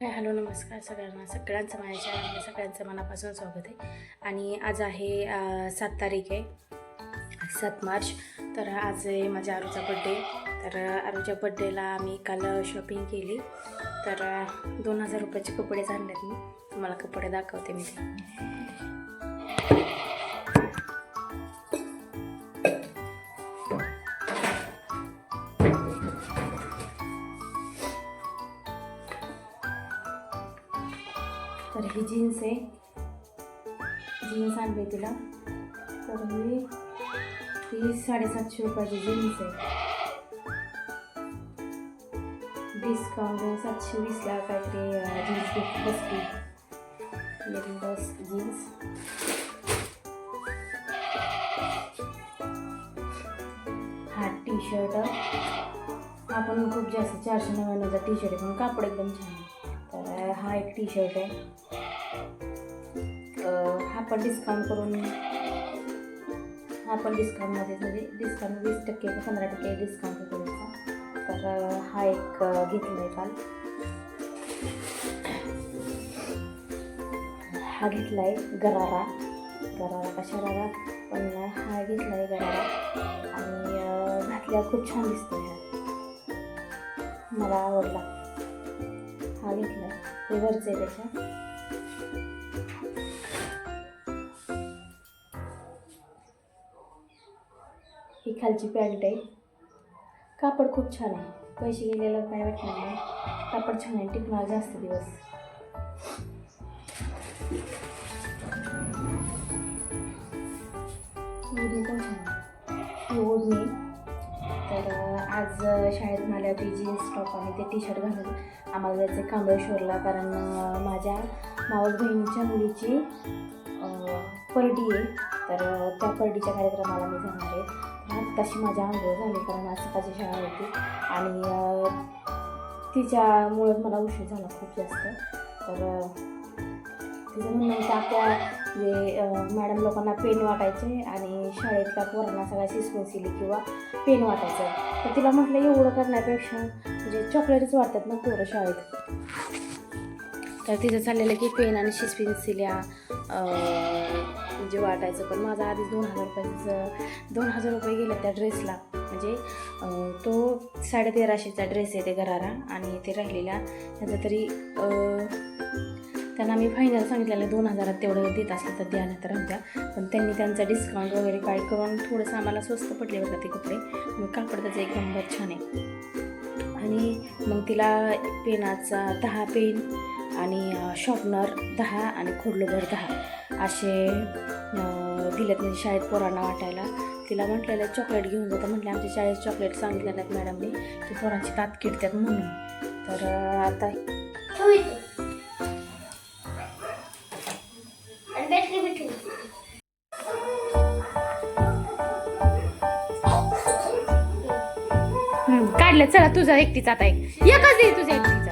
Hello नमस्कार सगळ्यांचं माझ्या चॅनलमध्ये सगळ्यांचं मनापासून स्वागत आहे. आणि आज आहे 7 तारीख आहे, 7 मार्च. तर आज आहे माझ्या आरूचा बड्डे. तर आरूच्या बड्डेला आम्ही काल शॉपिंग केली. तर 2000 रुपयाचे कपडे आणलेत. मी तुम्हाला कपडे दाखवते. मी तर ही जीन्स आहे, जीन्स आणली तिला. तर ही 750 रुपयाची जीन्स आहे. डिस्काउंट 720ला काहीतरी जीन्स बसली. बस जीन्स. हा टी शर्ट हा पण खूप जास्त 499चा टी शर्ट आहे, पण कापड एकदम छान आहे. तर हा एक टी शर्ट आहे. हा पण डिस्काउंट करून, हा पण डिस्काउंटमध्ये, म्हणजे डिस्काउंट 20% ते 15% डिस्काउंट होतो त्याचा. तर हा एक घेतला आहे काल. हा घेतला आहे गरारा कशाला, पण हा घेतला आहे गरारा. आणि घातल्यावर खूप छान दिसतो. मला आवडला. हा घेतला आहे, हे वरचं आहे त्याच्या. ही खालची पॅन्ट आहे. कापड खूप छान आहे. पैसे गेलेलं काय वाटणार नाही. कापड छान आहे, टिकणार जास्त दिवस. ओढणी पण छान आहे. ही ओढणी. तर आज शाळेत मला ती जीन्स टॉप आणि ते टी शर्ट घालून आम्हाला जायचं आहे कांबळेश्वरला. कारण माझ्या मावस बहिणीच्या मुलीची परडी आहे. तर त्या परडीच्या कार्यक्रमाला मी जाणार आहे. तशी माझ्या आंघोळ झाली, कारण आज सकाळची शाळा होती आणि तिच्यामुळं मला उशीर झाला खूप जास्त. तर तिचं म्हणणं की आपल्या मॅडम लोकांना पेन वाटायचे आणि शाळेतल्या पोरांना सगळ्या पेन्सिली किंवा पेन वाटायचं. तर तिला म्हटलं एवढं करण्यापेक्षा म्हणजे चॉकलेटच वाटतात ना पोरं शाळेत. तर तिचं चाललेलं की पेन आणि पेन्सिल्या म्हणजे वाटायचं. पण माझा आधीच 2000 रुपये गेले त्या ड्रेसला. म्हणजे तो 1350चा ड्रेस आहे ते गरारा. आणि ते राहिलेला त्याचं तरी त्यांना मी फायनल सांगितलेलं 2000 तेवढं देत असलं तर द्या, नाही तर राहत्या. पण त्यांनी त्यांचा डिस्काउंट वगैरे काय करून थोडंसं आम्हाला स्वस्त पडले बघा ते कपडे. मग कापड त्याचं एक नंबर छान आहे. आणि मग तिला पेनाचा 10 पेन आणि शॉर्पनर 10 आणि खोडलंभर 10 असे दिलेत, म्हणजे शाळेत पोरांना वाटायला. तिला म्हटलेलं चॉकलेट घेऊन जातं. म्हटलं आमच्या शाळेत चॉकलेट सांगितलं नाहीत मॅडमने की पोरांची दात किडतात म्हणून. तर आता काढलं. चला तुझा एकटीच आता एकच दे तुझ्या एकटी.